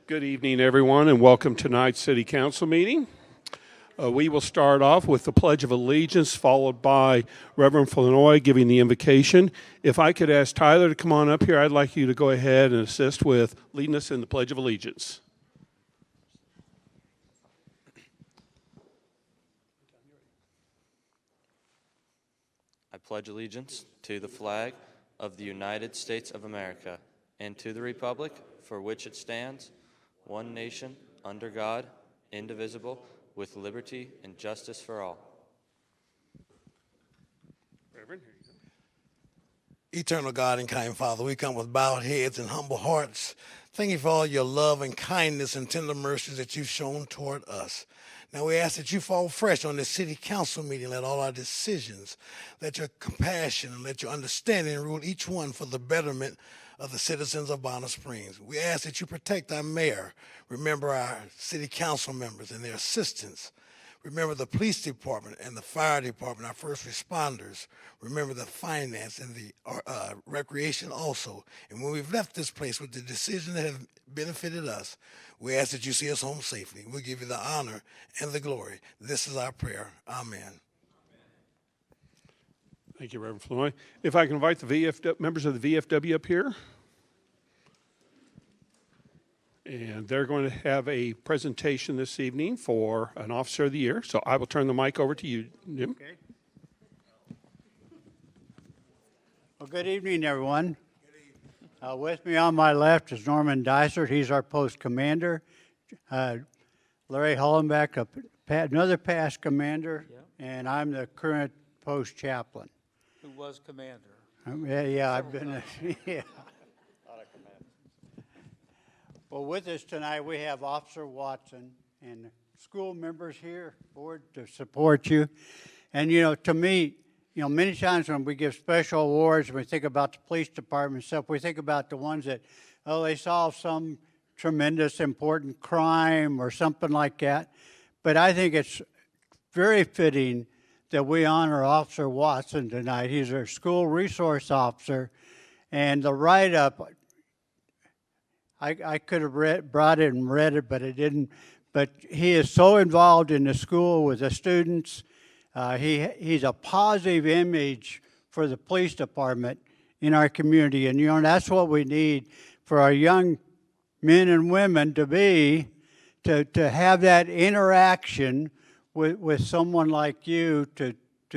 Good evening, everyone, and welcome to tonight's City Council meeting. We will start off with the Pledge of Allegiance, followed by Reverend Flournoy giving the invocation. If I could ask Tyler to come on up here, I'd like you to go ahead and assist with leading us in the Pledge of Allegiance. I pledge allegiance to the flag of the United States of America and to the republic for which it stands, one nation, under God, indivisible, with liberty and justice for all. Reverend, here you go. Eternal God and kind Father, we come with bowed heads and humble hearts. Thank you for all your love and kindness and tender mercies that you've shown toward us. Now we ask that you fall fresh on this city council meeting. Let all our decisions, let your compassion and let your understanding rule each one for the betterment of the citizens of Bonner Springs. We ask that you protect our mayor. Remember our city council members and their assistants. Remember the police department and the fire department, our first responders. Remember the finance and the recreation also. And when we've left this place with the decisions that have benefited us, we ask that you see us home safely. We give you the honor and the glory. This is our prayer. Amen. Thank you, Reverend Flournoy. If I can invite the members of the VFW up here. And they're going to have a presentation this evening for an Officer of the Year. So I will turn the mic over to you, Jim. Okay. Well, good evening, everyone. With me on my left is Norman Dysart. He's our post commander. Larry Hollenbeck, another past commander, and I'm the current post chaplain. Who was commander. I've been, yeah. Well, with us tonight, we have Officer Watson and school members here, board, to support you. And, to me, many times when we give special awards, we think about the police department and stuff, we think about the ones that, they solved some tremendous important crime or something like that. But I think it's very fitting that we honor Officer Watson tonight. He's our school resource officer. And the write-up, I could have brought it and read it, but I didn't. But he is so involved in the school with the students. He's a positive image for the police department in our community. And, that's what we need for our young men and women to be, to have that interaction with someone like you to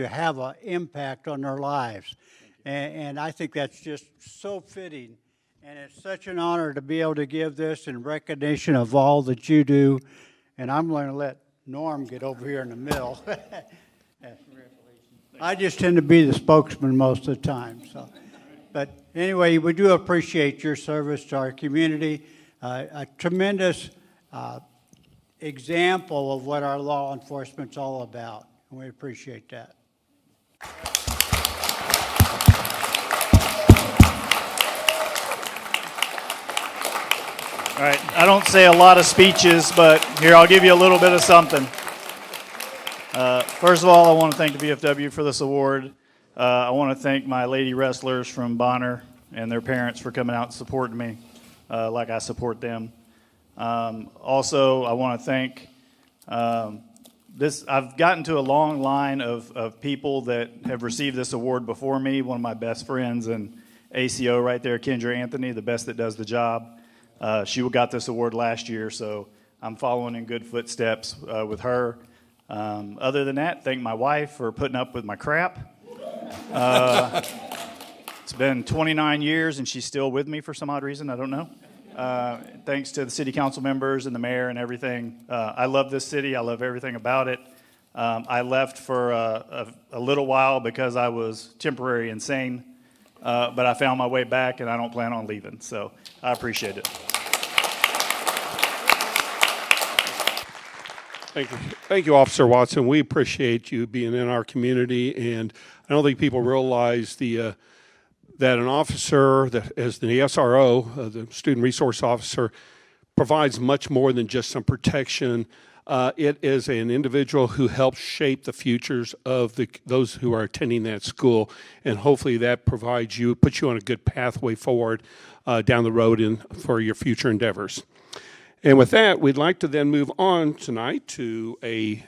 have an impact on their lives. And I think that's just so fitting. And it's such an honor to be able to give this in recognition of all that you do. And I'm going to let Norm get over here in the middle. I just tend to be the spokesman most of the time. But anyway, we do appreciate your service to our community. A tremendous example of what our law enforcement's all about. And we appreciate that. All right, I don't say a lot of speeches, but here, I'll give you a little bit of something. First of all, I want to thank the VFW for this award. I want to thank my lady wrestlers from Bonner and their parents for coming out and supporting me like I support them. Also, I want to thank I've gotten to a long line of people that have received this award before me. One of my best friends and ACO right there, Kendra Anthony, the best that does the job. She got this award last year, so I'm following in good footsteps with her. Other than that, thank my wife for putting up with my crap. It's been 29 years, and she's still with me for some odd reason. I don't know. Thanks to the city council members and the mayor and everything. I love this city. I love everything about it. I left for a little while because I was temporarily insane, but I found my way back, and I don't plan on leaving, so I appreciate it. Thank you, Officer Watson. We appreciate you being in our community, and I don't think people realize that an officer, that as the SRO, the Student Resource Officer, provides much more than just some protection. It is an individual who helps shape the futures of those who are attending that school, and hopefully that puts you on a good pathway forward down the road for your future endeavors. And with that, we'd like to then move on tonight to a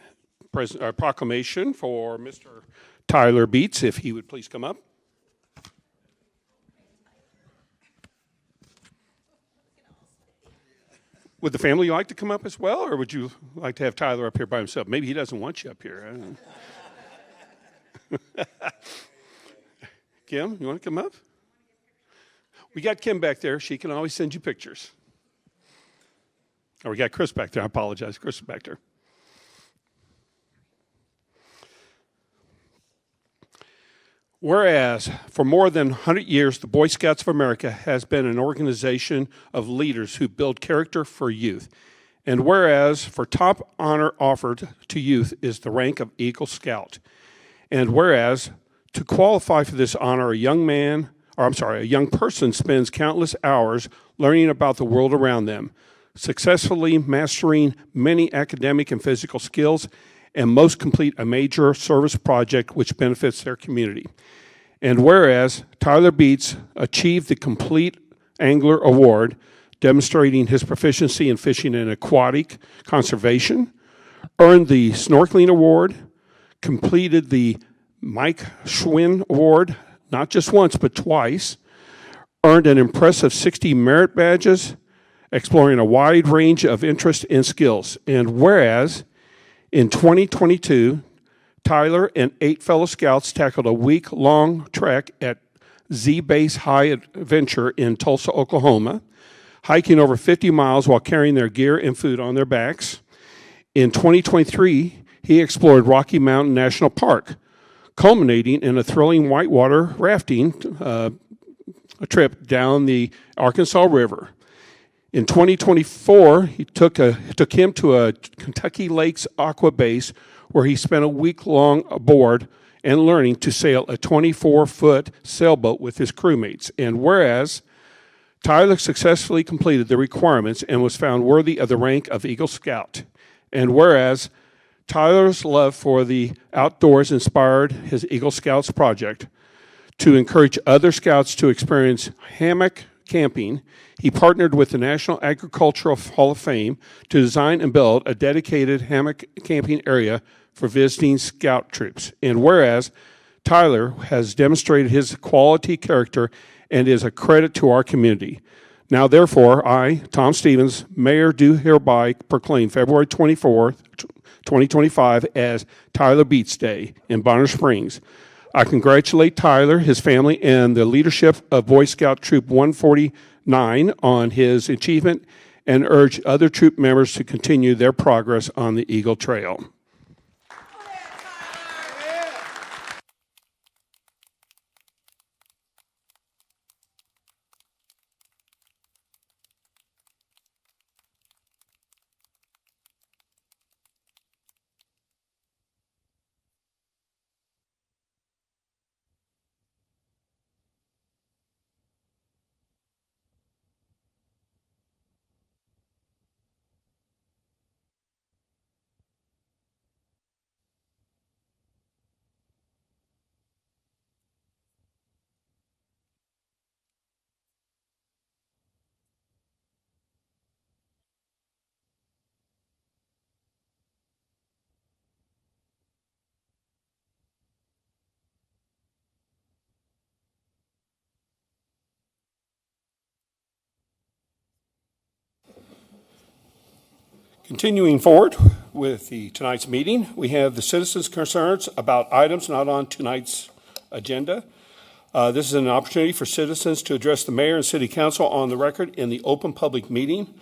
proclamation for Mr. Tyler Beets, if he would please come up. Would the family like to come up as well, or would you like to have Tyler up here by himself? Maybe he doesn't want you up here. I don't know. Kim, you want to come up? We got Kim back there. She can always send you pictures. Or we got Chris back there. I apologize. Chris is back there. Whereas, for more than 100 years, the Boy Scouts of America has been an organization of leaders who build character for youth. And whereas, for top honor offered to youth is the rank of Eagle Scout. And whereas, to qualify for this honor, a young person spends countless hours learning about the world around them, successfully mastering many academic and physical skills, and most complete a major service project which benefits their community. And whereas Tyler Beets achieved the Complete Angler Award, demonstrating his proficiency in fishing and aquatic conservation, earned the Snorkeling Award, completed the Mike Schwinn Award, not just once but twice, earned an impressive 60 merit badges, exploring a wide range of interests and skills. And whereas in 2022, Tyler and 8 fellow scouts tackled a week-long trek at Z-Base High Adventure in Tulsa, Oklahoma, hiking over 50 miles while carrying their gear and food on their backs. In 2023, he explored Rocky Mountain National Park, culminating in a thrilling whitewater rafting a trip down the Arkansas River. In 2024, he took him to a Kentucky Lakes Aqua Base where he spent a week-long aboard and learning to sail a 24-foot sailboat with his crewmates. And whereas Tyler successfully completed the requirements and was found worthy of the rank of Eagle Scout. And whereas Tyler's love for the outdoors inspired his Eagle Scouts project to encourage other scouts to experience hammock camping, he partnered with the National Agricultural Hall of Fame to design and build a dedicated hammock camping area for visiting scout troops. And whereas Tyler has demonstrated his quality character and is a credit to our community. Now, therefore, I, Tom Stevens, Mayor, do hereby proclaim February 24th, 2025 as Tyler Beets Day in Bonner Springs. I congratulate Tyler, his family, and the leadership of Boy Scout Troop 149 on his achievement and urge other troop members to continue their progress on the Eagle Trail. Continuing forward with tonight's meeting, we have the citizens' concerns about items not on tonight's agenda. This is an opportunity for citizens to address the mayor and city council on the record in the open public meeting.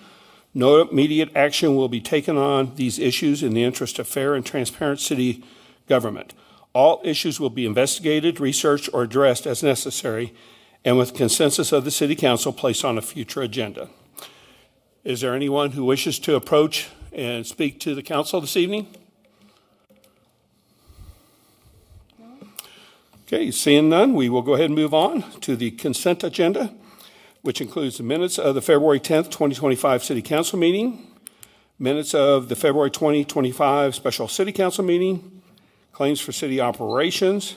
No immediate action will be taken on these issues in the interest of fair and transparent city government. All issues will be investigated, researched, or addressed as necessary, and with consensus of the city council placed on a future agenda. Is there anyone who wishes to approach and speak to the council this evening? Okay, seeing none, we will go ahead and move on to the consent agenda, which includes the minutes of the February 10th, 2025 City Council meeting, minutes of the February 2025 Special City Council meeting, claims for city operations,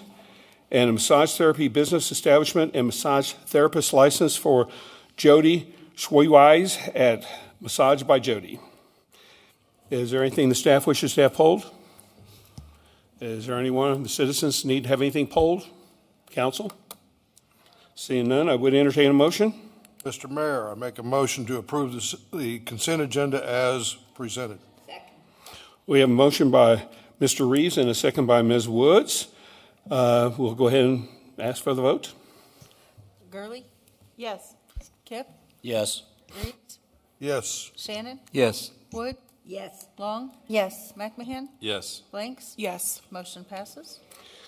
and a massage therapy business establishment and massage therapist license for Jody Schweiwise at massage by Jody. Is there anything the staff wishes to have polled? Is there anyone of the citizens need to have anything polled? Council? Seeing none, I would entertain a motion. Mr. Mayor, I make a motion to approve the consent agenda as presented. We have a motion by Mr. Reeves and a second by Ms. Woods. We'll go ahead and ask for the vote. Gurley? Yes. Kip? Yes. Reeves? Yes. Shannon? Yes. Wood? Yes. Long? Yes. McMahon? Yes. Blanks? Yes. Motion passes.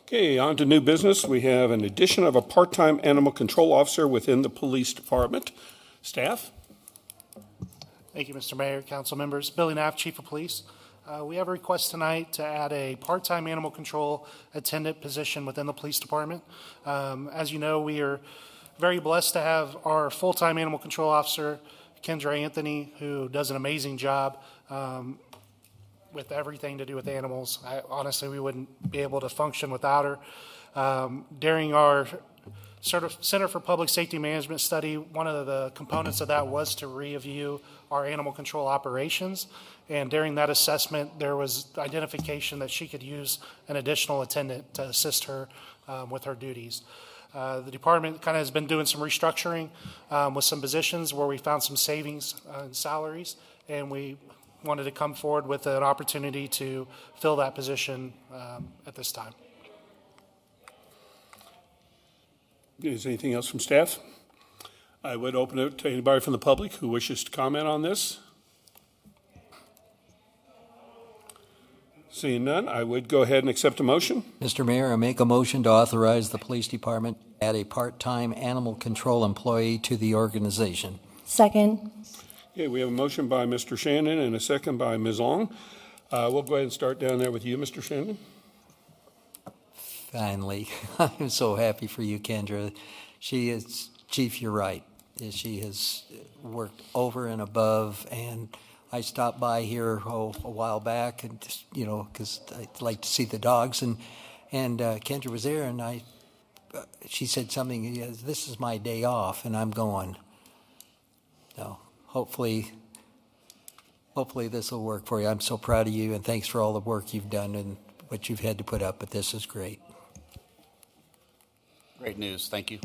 Okay, on to new business. We have an addition of a part-time animal control officer within the police department. Staff? Thank you, Mr. Mayor, council members. Billy Knapp, Chief of Police. We have a request tonight to add a part-time animal control attendant position within the police department. As you know, we are very blessed to have our full-time animal control officer, Kendra Anthony, who does an amazing job with everything to do with animals. Honestly, we wouldn't be able to function without her. During our Center for Public Safety Management study, one of the components of that was to review our animal control operations. And during that assessment, there was identification that she could use an additional attendant to assist her with her duties. The department kind of has been doing some restructuring with some positions where we found some savings in salaries, and we wanted to come forward with an opportunity to fill that position at this time. Is there anything else from staff? I would open it to anybody from the public who wishes to comment on this. Seeing none, I would go ahead and accept a motion. Mr. Mayor, I make a motion to authorize the police department to add a part-time animal control employee to the organization. Second. Okay, we have a motion by Mr. Shannon and a second by Ms. Long. We'll go ahead and start down there with you, Mr. Shannon. Finally, I'm so happy for you, Kendra. She is, Chief, you're right. She has worked over and above, and I stopped by here a while back, and just, you know, because I like to see the dogs, and Kendra was there, and she said something. This is my day off, and I'm going. So hopefully this will work for you. I'm so proud of you, and thanks for all the work you've done and what you've had to put up. But this is great. Great news. Thank you.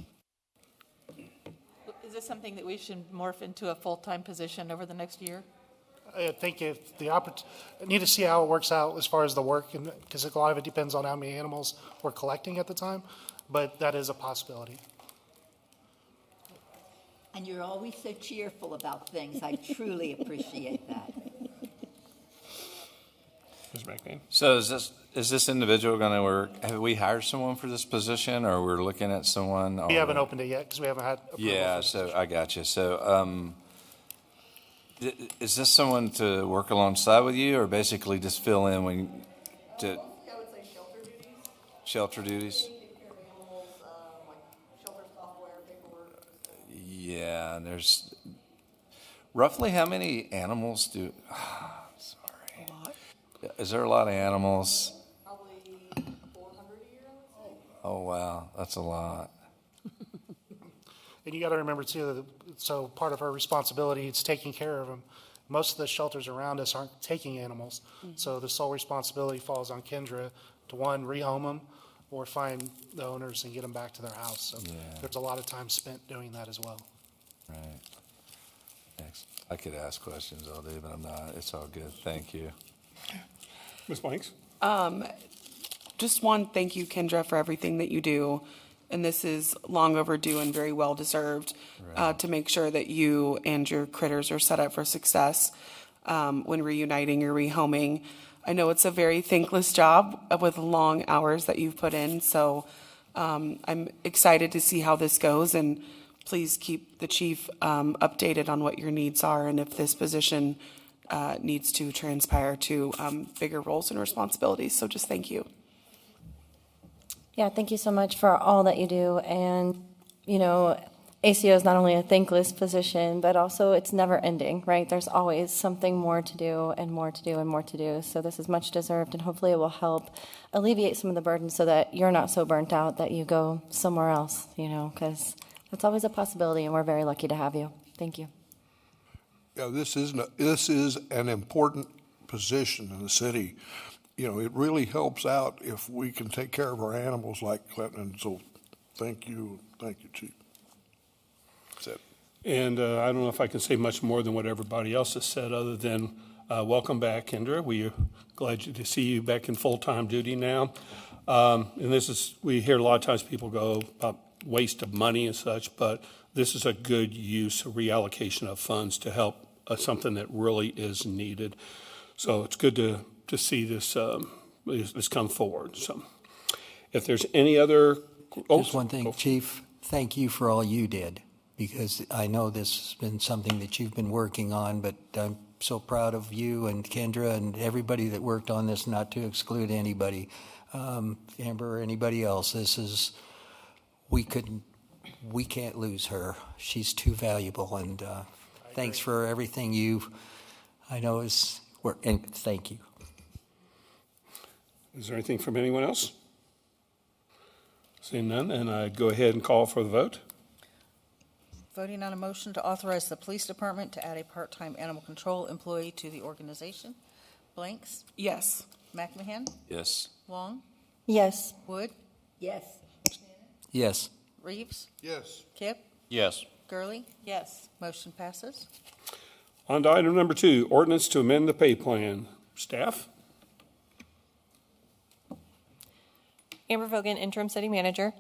Is this something that we should morph into a full-time position over the next year? I think if the I need to see how it works out as far as the work, because a lot of it depends on how many animals we're collecting at the time, but that is a possibility. And you're always so cheerful about things. I truly appreciate that. Ms. McMahon. So is this individual going to work? Have we hired someone for this position, or we're looking at someone? We haven't opened it yet because we haven't had approval. Yeah, so I got you. So is this someone to work alongside with you, or basically just fill in when to? I would say shelter duties. Shelter duties. Take care of animals, like shelter software, paperwork. Yeah, and there's roughly how many animals do? Sorry. Is there a lot of animals? Probably 400 a year, I would say. Oh, wow. That's a lot. And you got to remember too, that so part of her responsibility is taking care of them. Most of the shelters around us aren't taking animals, so the sole responsibility falls on Kendra to one, rehome them, or find the owners and get them back to their house. So there's a lot of time spent doing that as well. Right. Thanks. I could ask questions all day, but I'm not. It's all good. Thank you. Ms. Blanks? Just one, thank you, Kendra, for everything that you do. And this is long overdue and very well deserved to make sure that you and your critters are set up for success when reuniting or rehoming. I know it's a very thankless job with long hours that you've put in, so I'm excited to see how this goes, and please keep the chief updated on what your needs are and if this position needs to transpire to bigger roles and responsibilities. So just thank you. Yeah, thank you so much for all that you do. And, you know, ACO is not only a thankless position, but also it's never ending, right? There's always something more to do and more to do and more to do. So this is much deserved, and hopefully it will help alleviate some of the burden so that you're not so burnt out that you go somewhere else, you know, because that's always a possibility, and we're very lucky to have you. Thank you. Yeah, this is an important position in the city. You know, it really helps out if we can take care of our animals like Clinton. And so thank you, Chief. That's it. And I don't know if I can say much more than what everybody else has said, other than welcome back, Kendra. We're glad to see you back in full-time duty now. And we hear a lot of times people go about waste of money and such, but this is a good use, a reallocation of funds to help something that really is needed. So it's good to see this come forward. So if there's any other... Just one thing, Chief, thank you for all you did, because I know this has been something that you've been working on, but I'm so proud of you and Kendra and everybody that worked on this, not to exclude anybody, Amber or anybody else. We can't lose her. She's too valuable, and thanks for everything I know is work, and thank you. Is there anything from anyone else? Seeing none, and I'd go ahead and call for the vote. Voting on a motion to authorize the police department to add a part-time animal control employee to the organization. Blanks? Yes. McMahon? Yes. Long? Yes. Wood? Yes. Yes. Reeves? Yes. Kip? Yes. Gurley? Yes. Motion passes. On to item number 2, ordinance to amend the pay plan. Staff? Amber Vogan, interim city manager.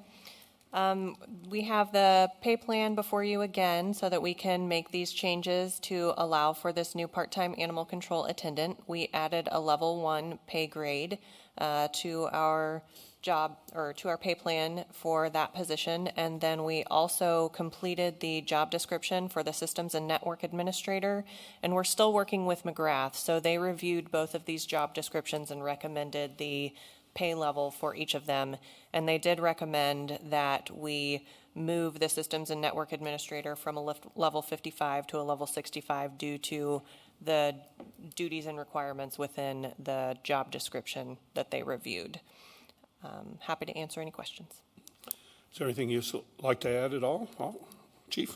We have the pay plan before you again so that we can make these changes to allow for this new part-time animal control attendant. We added a level 1 pay grade to our job, or to our pay plan for that position, and then we also completed the job description for the systems and network administrator, and we're still working with McGrath, so they reviewed both of these job descriptions and recommended the pay level for each of them, and they did recommend that we move the systems and network administrator from a level 55 to a level 65 due to the duties and requirements within the job description that they reviewed. Happy to answer any questions. Is there anything you'd like to add at all? Chief?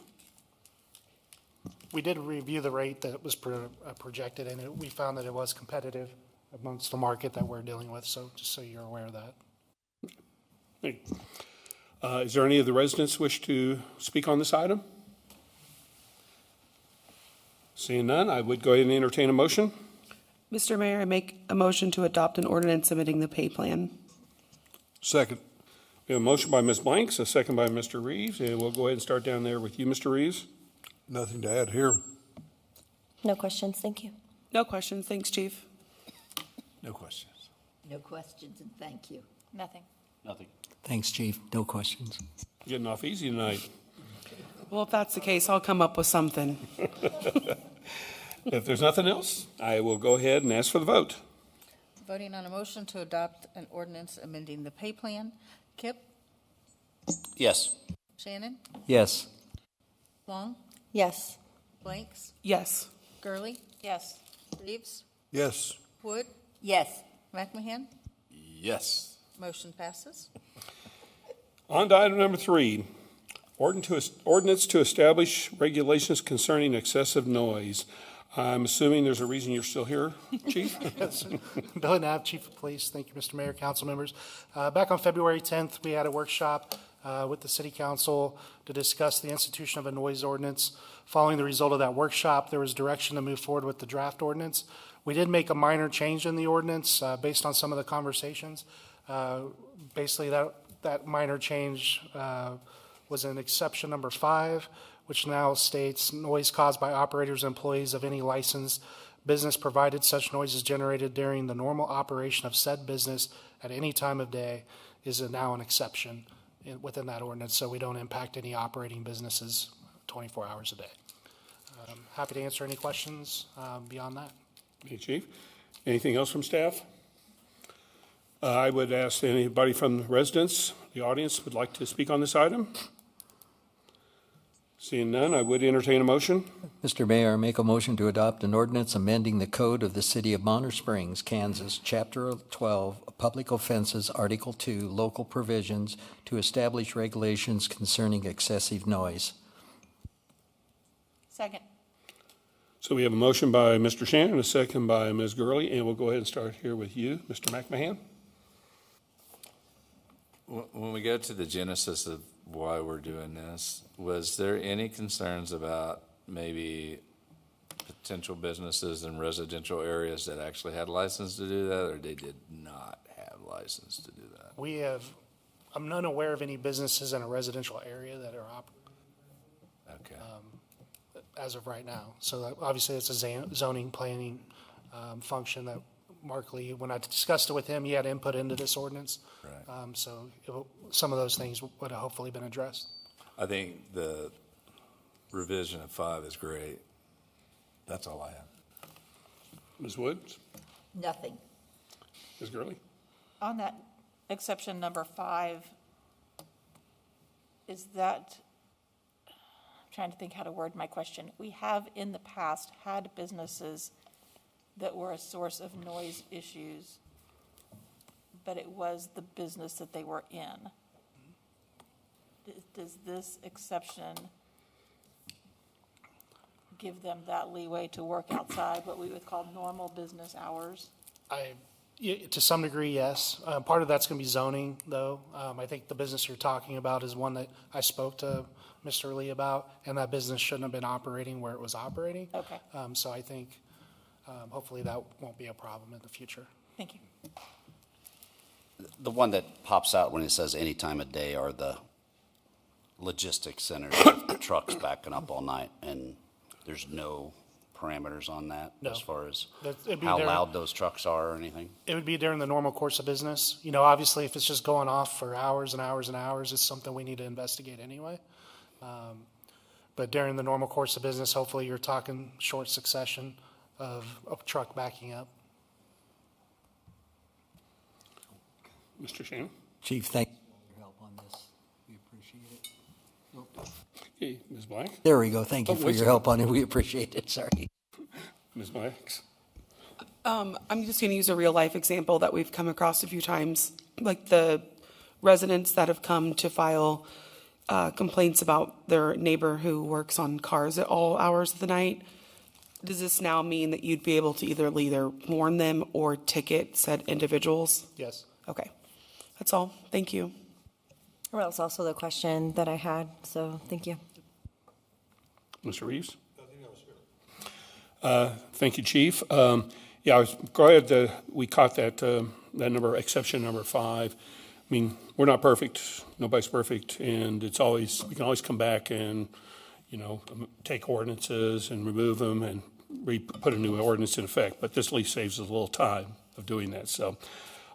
We did review the rate that was projected, and we found that it was competitive amongst the market that we're dealing with, so just so you're aware of that. Hey. Is there any of the residents wish to speak on this item? Seeing none, I would go ahead and entertain a motion. Mr. Mayor, I make a motion to adopt an ordinance amending the pay plan. Second. We have a motion by Ms. Blanks, a second by Mr. Reeves, and we'll go ahead and start down there with you, Mr. Reeves. Nothing to add here. No questions, thank you. No questions. Thanks, Chief. No questions. No questions, and thank you. Nothing. Nothing. Thanks, Chief. No questions. Getting off easy tonight. Well, if that's the case, I'll come up with something. If there's nothing else, I will go ahead and ask for the vote. Voting on a motion to adopt an ordinance amending the pay plan. Kip? Yes. Shannon? Yes. Long? Yes. Blanks? Yes. Gurley? Yes. Reeves? Yes. Wood? Yes. McMahon? Yes. Motion passes. On to item number 3, ordinance to establish regulations concerning excessive noise. I'm assuming there's a reason you're still here, Chief? Yes. Billy Knapp, Chief of Police. Thank you, Mr. Mayor, council members. Back on February 10th, we had a workshop with the City Council to discuss the institution of a noise ordinance. Following the result of that workshop, there was direction to move forward with the draft ordinance. We did make a minor change in the ordinance based on some of the conversations. Basically, that minor change was in exception number 5, which now states noise caused by operators and employees of any licensed business provided such noise is generated during the normal operation of said business at any time of day is now an exception within that ordinance, so we don't impact any operating businesses 24 hours a day. Happy to answer any questions beyond that. Hey, Chief. Anything else from staff? I would ask anybody from the residents, the audience, would like to speak on this item. Seeing none, I would entertain a motion. Mr. Mayor, I make a motion to adopt an ordinance amending the code of the City of Bonner Springs, Kansas, Chapter 12, Public Offenses, Article 2, Local Provisions, to establish regulations concerning excessive noise. Second. So we have a motion by Mr. Shannon, a second by Ms. Gurley, and we'll go ahead and start here with you, Mr. McMahon. When we go to the genesis of why we're doing this, was there any concerns about maybe potential businesses in residential areas that actually had license to do that, or they did not have license to do that? I'm not aware of any businesses in a residential area that are operating Okay. as of right now. So obviously it's a zoning planning function that Mark Lee, when I discussed it with him, he had input into this ordinance. Right. So some of those things would have hopefully been addressed. I think the revision of 5 is great. That's all I have. Ms. Woods? Nothing. Ms. Gurley? On that exception number 5, is that, I'm trying to think how to word my question. We have in the past had businesses that were a source of noise issues, but it was the business that they were in. Does this exception give them that leeway to work outside what we would call normal business hours? To some degree, yes. Part of that's going to be zoning, though. I think the business you're talking about is one that I spoke to Mr. Lee about, and that business shouldn't have been operating where it was operating. Okay. So I think hopefully that won't be a problem in the future. Thank you. The one that pops out when it says any time of day are the logistics centers, with trucks backing up all night, and there's no parameters on that No. as far as It'd be how there- loud those trucks are or anything? It would be during the normal course of business. You know, obviously, if it's just going off for hours and hours and hours, it's something we need to investigate anyway. But during the normal course of business, hopefully you're talking short succession of a truck backing up. Mr. Shannon? Chief, thank you for your help on this. We appreciate it. Okay, Ms. Black? There we go. Thank you Oh, for wait a your help on it. We appreciate it. Sorry. Ms. Blacks? I'm just going to use a real life example that we've come across a few times, like the residents that have come to file complaints about their neighbor who works on cars at all hours of the night. Does this now mean that you'd be able to either warn them or ticket said individuals? Yes. Okay. That's all. Thank you. Well, that was also the question that I had, so thank you. Mr. Reeves? Thank you, Chief. Yeah, I was glad that we caught that number, exception number 5. I mean, we're not perfect. Nobody's perfect, and we can always come back and, take ordinances and remove them and put a new ordinance in effect. But this at least saves us a little time of doing that. So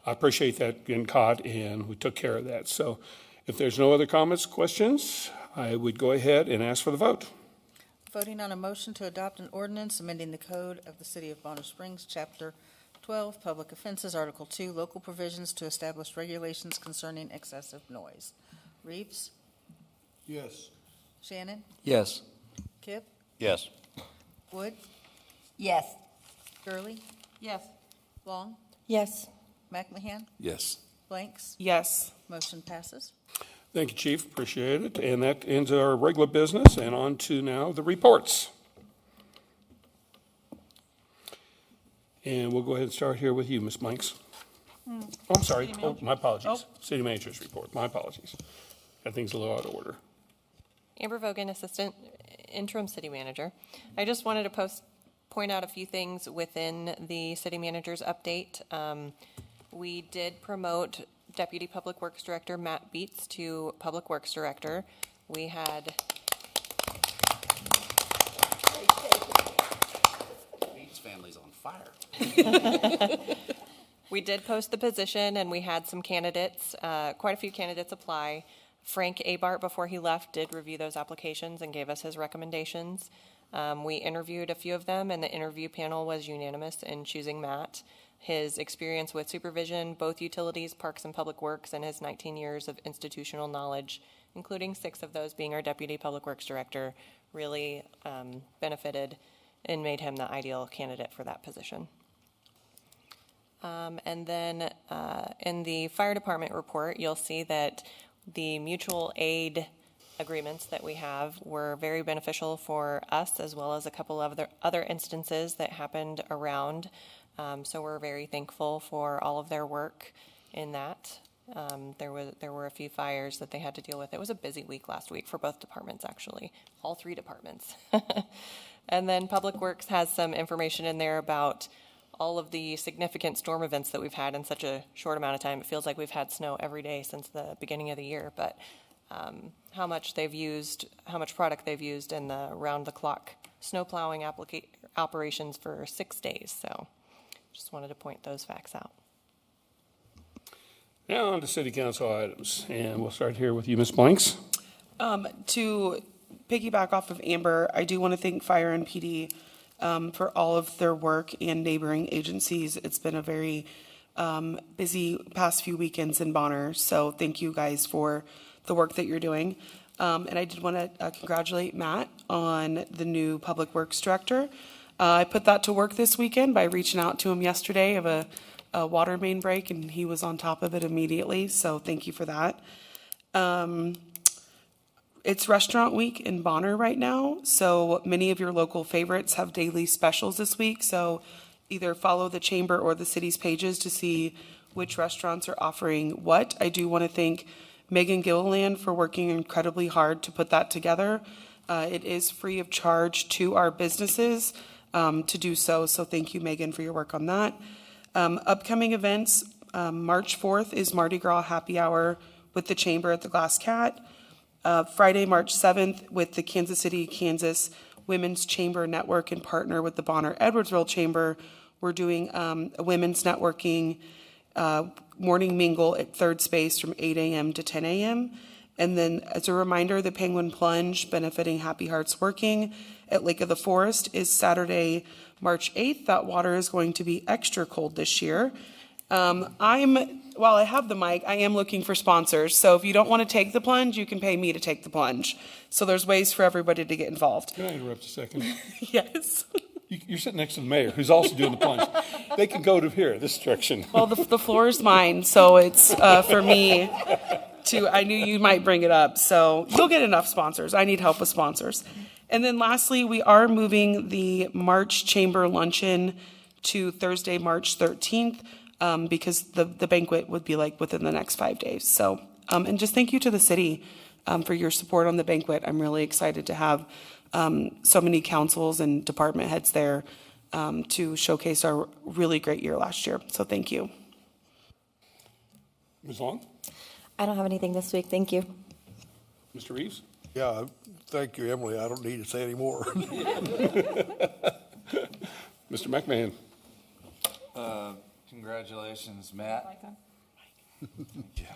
I appreciate that getting caught, and we took care of that. So if there's no other comments, questions, I would go ahead and ask for the vote. Voting on a motion to adopt an ordinance amending the code of the City of Bonner Springs, Chapter 12, Public Offenses, Article 2, Local Provisions to establish regulations concerning excessive noise. Reeves? Yes. Shannon? Yes. Kipp? Yes. Wood? Yes. Gurley? Yes. Long? Yes. McMahon? Yes. Blanks? Yes. Motion passes. Thank you, Chief. Appreciate it. And that ends our regular business. And on to now the reports. And we'll go ahead and start here with you, Ms. Blanks. Oh, I'm sorry. Oh, my apologies. City Manager's report. My apologies. Got things a little out of order. Amber Vogan, Assistant Interim City Manager. I just wanted to point out a few things within the City Manager's update. We did promote Deputy Public Works Director Matt Beets to Public Works Director. We had Beats family's on fire. we did post the position, and we had some candidates, quite a few candidates apply. Frank Abart, before he left, did review those applications and gave us his recommendations. We interviewed a few of them, and the interview panel was unanimous in choosing Matt. His experience with supervision, both utilities, parks, and public works, and his 19 years of institutional knowledge, including 6 of those being our Deputy Public Works Director, really benefited and made him the ideal candidate for that position. And then in the fire department report, you'll see that the mutual aid agreements that we have were very beneficial for us, as well as a couple of other instances that happened around. So we're very thankful for all of their work in that. There were a few fires that they had to deal with. It was a busy week last week for both departments, actually, all three departments. And then Public Works has some information in there about all of the significant storm events that we've had in such a short amount of time. It feels like we've had snow every day since the beginning of the year, but how much they've used, how much product they've used in the round-the-clock snow plowing operations for 6 days. So just wanted to point those facts out. Now on to city council items, and we'll start here with you, Ms. Blanks. To piggyback off of Amber, I do want to thank Fire and PD for all of their work and neighboring agencies. It's been a very busy past few weekends in Bonner, so thank you guys for the work that you're doing. And I did want to congratulate Matt on the new Public Works Director. I put that to work this weekend by reaching out to him yesterday of a water main break, and he was on top of it immediately, so thank you for that. It's restaurant week in Bonner right now, so many of your local favorites have daily specials this week, so either follow the chamber or the city's pages to see which restaurants are offering what. I do want to thank Megan Gilliland for working incredibly hard to put that together. It is free of charge to our businesses to do so thank you, Megan, for your work on that. Upcoming events, March 4th is Mardi Gras Happy Hour with the Chamber at the Glass Cat. Friday, March 7th with the Kansas City, Kansas Women's Chamber Network and partner with the Bonner Edwardsville Chamber. We're doing a women's networking morning mingle at Third Space from 8 a.m. to 10 a.m. And then as a reminder, the Penguin Plunge benefiting Happy Hearts Working at Lake of the Forest is Saturday, March 8th. That water is going to be extra cold this year. While I have the mic, I am looking for sponsors. So if you don't want to take the plunge, you can pay me to take the plunge. So there's ways for everybody to get involved. Can I interrupt a second? Yes. You're sitting next to the mayor, who's also doing the plunge. They can go to here, this direction. Well, the floor is mine, so it's for me to, I knew you might bring it up. So you'll get enough sponsors. I need help with sponsors. And then lastly, we are moving the March Chamber Luncheon to Thursday, March 13th, because the banquet would be like within the next 5 days. So, and just thank you to the city for your support on the banquet. I'm really excited to have so many councils and department heads there to showcase our really great year last year. So thank you. Ms. Long? I don't have anything this week. Thank you. Mr. Reeves? Yeah, thank you, Emily. I don't need to say any more. Mr. McMahon? Congratulations, Matt. Yeah.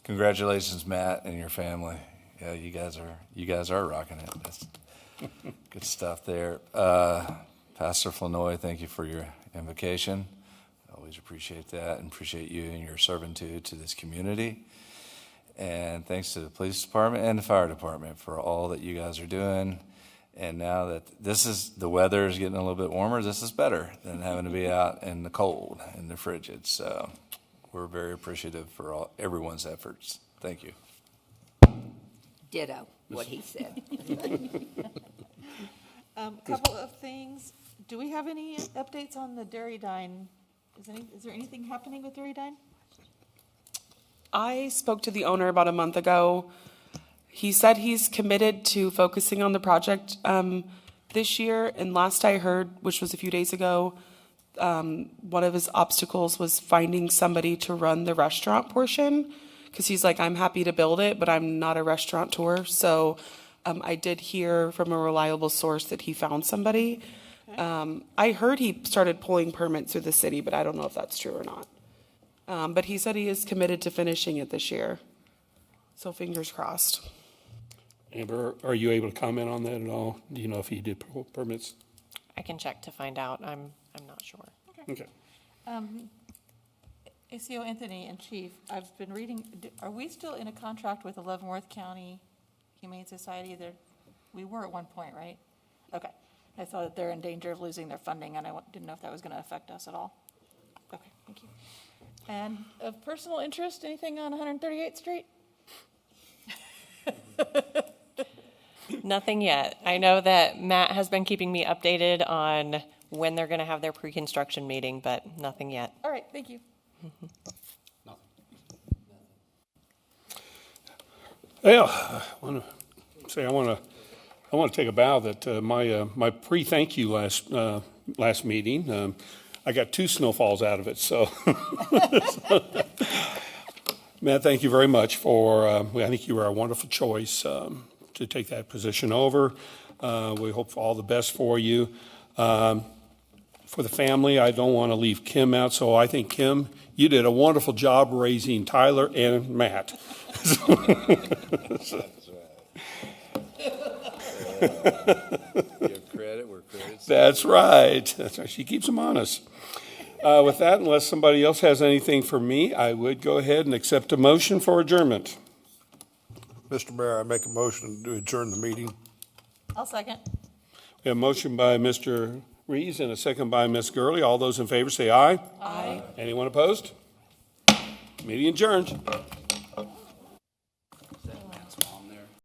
Congratulations, Matt, and your family. Yeah, you guys are rocking it. That's good stuff there. Pastor Flanoy, thank you for your invocation. Always appreciate that and appreciate you and your servitude to this community. And thanks to the police department and the fire department for all that you guys are doing. And now that the weather is getting a little bit warmer, this is better than having to be out in the cold, in the frigid. So we're very appreciative for everyone's efforts. Thank you. Ditto what he said. Couple of things. Do we have any updates on the Dairy Dine? Is there anything happening with Dairy Dine? I spoke to the owner about a month ago. He said he's committed to focusing on the project this year. And last I heard, which was a few days ago, one of his obstacles was finding somebody to run the restaurant portion. Because he's like, I'm happy to build it, but I'm not a restaurateur. So I did hear from a reliable source that he found somebody. Okay. I heard he started pulling permits through the city, but I don't know if that's true or not. But he said he is committed to finishing it this year. So fingers crossed. Amber, are you able to comment on that at all? Do you know if he did pull permits? I can check to find out. I'm not sure. Okay. ACO Anthony and Chief, I've been reading, are we still in a contract with the Leavenworth County Humane Society? We were at one point, right? Okay. I thought that they're in danger of losing their funding, and I didn't know if that was going to affect us at all. Okay, thank you. And of personal interest, anything on 138th Street? Nothing yet. I know that Matt has been keeping me updated on when they're going to have their pre-construction meeting, but nothing yet. All right, thank you. Well, I want to take a bow that my pre-thank you last meeting, I got 2 snowfalls out of it. So, Matt, thank you very much for. I think you were a wonderful choice to take that position over. We hope for all the best for you. For the family, I don't want to leave Kim out, so I think, Kim, you did a wonderful job raising Tyler and Matt. Give credit where credit's That's right. That's right. She keeps them honest. With that, unless somebody else has anything for me, I would go ahead and accept a motion for adjournment. Mr. Mayor, I make a motion to adjourn the meeting. I'll second. We have a motion by Mr. Reeves and a second by Ms. Gurley. All those in favor say aye. Aye. Anyone opposed? Meeting adjourned.